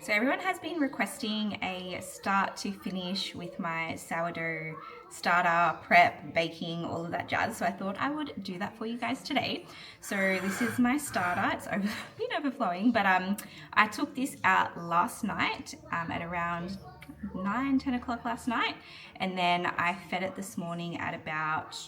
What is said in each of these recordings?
So everyone has been requesting a start to finish with my sourdough starter, prep, baking, all of that jazz. So I thought I would do that for you guys today. So this is my starter. It's been overflowing, but I took this out last night at around 9-10 o'clock last night, and then I fed it this morning at about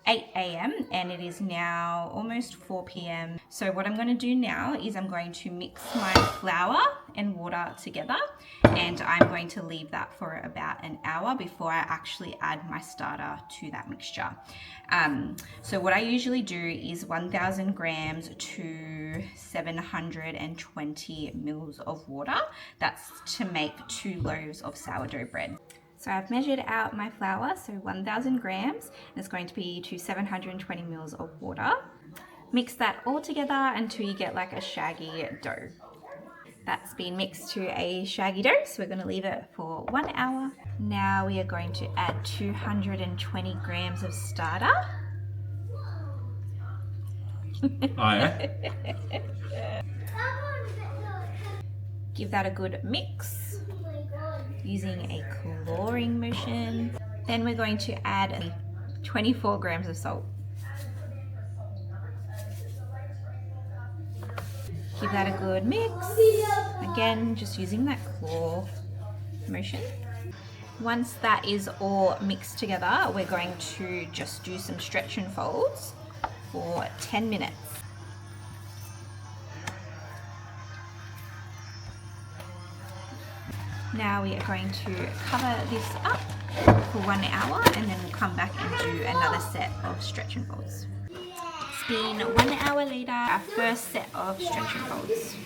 8 a.m. and it is now almost 4 p.m. So what I'm going to do now is I'm going to mix my flour and water together, and I'm going to leave that for about an hour before I actually add my starter to that mixture. So what I usually do is 1,000 grams to 720 mils of water. That's to make 2 loaves of sourdough bread. So I've measured out my flour, so 1,000 grams, and it's going to be to 720 mils of water. Mix that all together until you get like a shaggy dough. That's been mixed to a shaggy dough, so we're going to leave it for 1 hour. Now we are going to add 220 grams of starter. Oh yeah? Give that a good mix using a clawing motion. Then we're going to add 24 grams of salt. Give that a good mix. Again, just using that claw motion. Once that is all mixed together, we're going to just do some stretch and folds for 10 minutes. Now we are going to cover this up for 1 hour, and then we'll come back and do another set of stretch and folds. It's been 1 hour later, our first set of stretch and folds.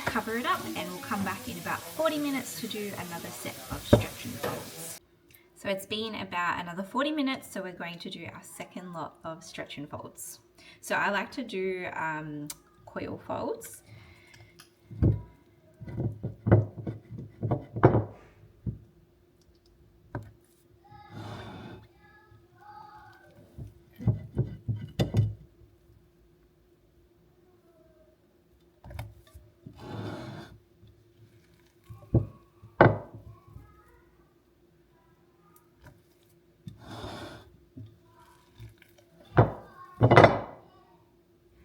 Cover it up and we'll come back in about 40 minutes to do another set of stretch and folds. So it's been about another 40 minutes, so we're going to do our second lot of stretch and folds. So I like to do coil folds.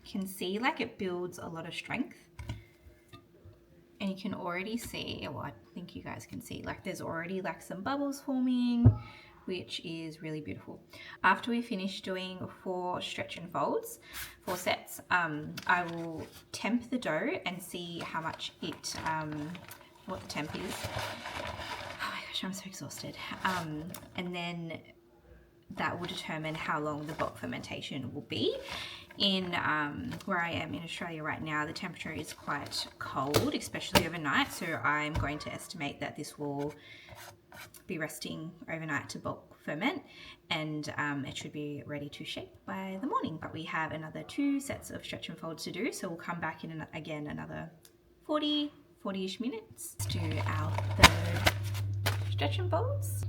Can see like it builds a lot of strength, and you can already see, well, I think you guys can see, like there's already like some bubbles forming, which is really beautiful. After we finish doing 4 stretch and folds, 4 sets, I will temp the dough and see how much it, what the temp is. Oh my gosh, I'm so exhausted. And then that will determine how long the bulk fermentation will be. In where I am in Australia right now, the temperature is quite cold, especially overnight, so I'm going to estimate that this will be resting overnight to bulk ferment, and it should be ready to shake by the morning. But we have another 2 sets of stretch and folds to do, so we'll come back in again another 40-ish minutes. Let's do our 3rd stretch and folds.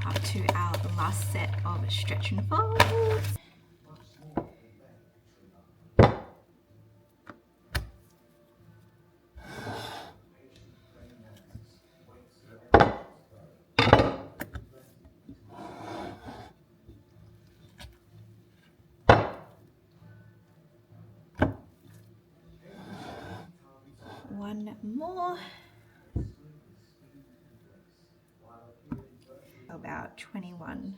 Up to our last set of stretch and folds. One more. About 21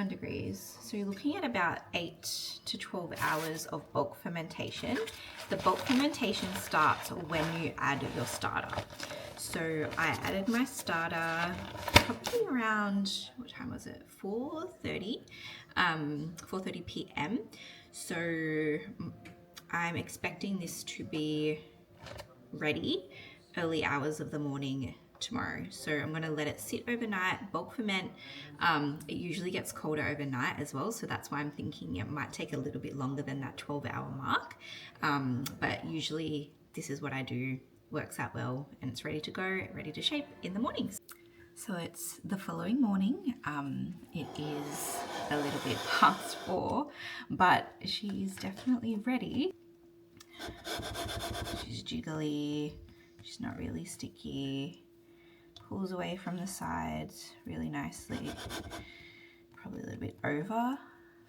degrees. So you're looking at about 8 to 12 hours of bulk fermentation. The bulk fermentation starts when you add your starter. So I added my starter probably around, what time was it? 4:30 p.m. So I'm expecting this to be ready early hours of the morning tomorrow. So I'm going to let it sit overnight, bulk ferment. It usually gets colder overnight as well, so that's why I'm thinking it might take a little bit longer than that 12-hour mark. But usually this is what I do, works out well, and it's ready to go, ready to shape in the mornings. So it's the following morning. It is a little bit past 4, but she's definitely ready. She's jiggly, she's not really sticky, pulls away from the sides really nicely. Probably a little bit over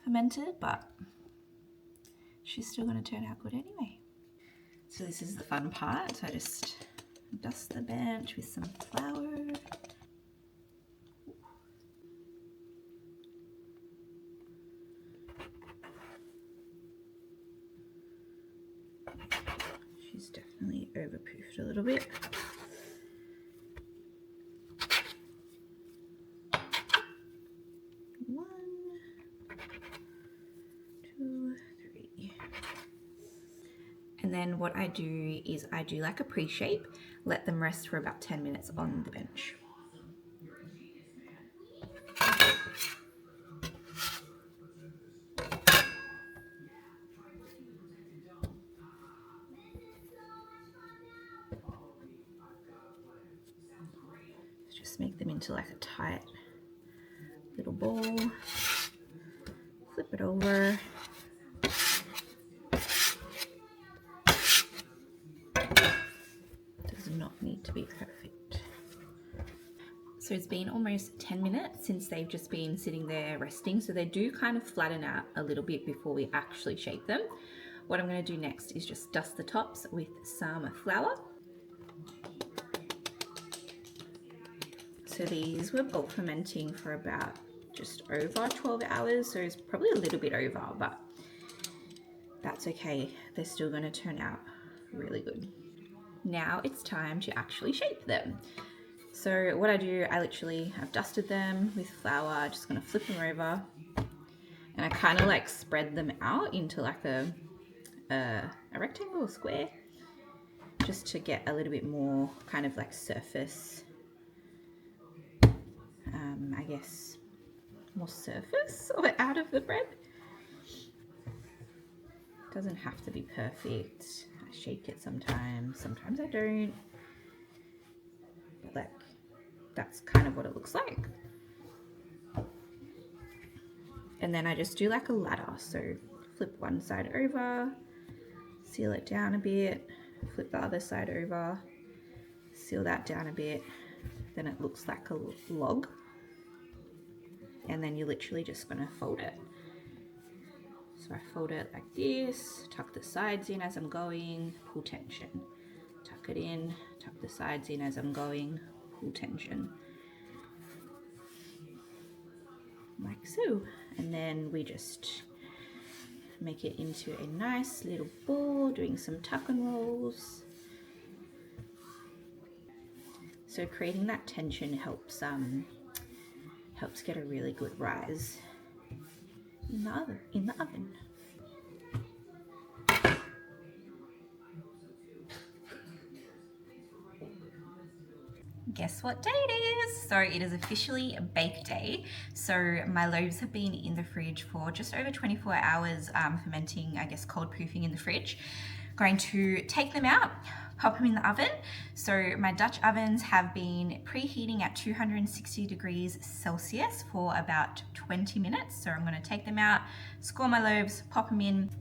fermented, but she's still going to turn out good anyway. So this is the fun part. So I just dust the bench with some flour. She's definitely overproofed a little bit. One, two, three. And then what I do is I do like a pre-shape, let them rest for about 10 minutes on the bench. Just make them into like a tight little ball, flip it over. Does not need to be perfect. So it's been almost 10 minutes since they've just been sitting there resting, so they do kind of flatten out a little bit before we actually shape them. What I'm going to do next is just dust the tops with some flour. So these were bulk fermenting for about just over 12 hours, so it's probably a little bit over, but that's okay. They're still going to turn out really good. Now it's time to actually shape them. So what I do, I've dusted them with flour, just going to flip them over, and I kind of like spread them out into like a rectangle or square, just to get a little bit more kind of like surface, I guess more surface out of the bread. Doesn't have to be perfect. I shake it sometimes I don't, but like that's kind of what it looks like. And then I just do like a ladder, so flip one side over, seal it down a bit, flip the other side over, seal that down a bit, then it looks like a log, and then you're literally just gonna fold it. So I fold it like this, tuck the sides in as I'm going, pull tension. Tuck it in, tuck the sides in as I'm going, pull tension. Like so. And then we just make it into a nice little ball, doing some tuck and rolls. So creating that tension helps get a really good rise in the oven. Guess what day it is? So it is officially bake day. So my loaves have been in the fridge for just over 24 hours, fermenting, I guess cold proofing in the fridge. Going to take them out, pop them in the oven. So my Dutch ovens have been preheating at 260 degrees Celsius for about 20 minutes. So I'm going to take them out, score my loaves, pop them in.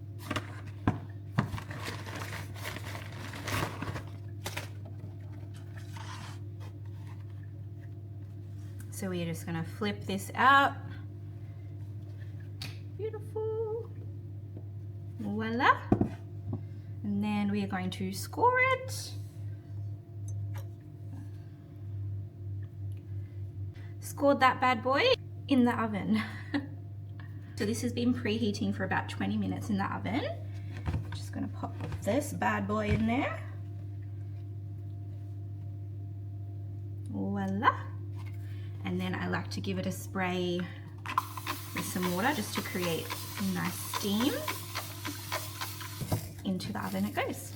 So we're just going to flip this out. Beautiful. Voila. And then we are going to score it. Scored that bad boy in the oven. So this has been preheating for about 20 minutes in the oven. Just going to pop this bad boy in there. Voila. And then I like to give it a spray with some water just to create a nice steam. into the oven it goes.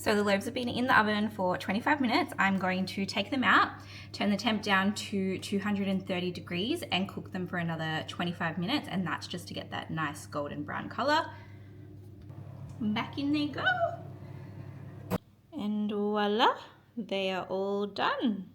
So the loaves have been in the oven for 25 minutes. I'm going to take them out, turn the temp down to 230 degrees and cook them for another 25 minutes. And that's just to get that nice golden brown color. Back in they go. And voila, they are all done.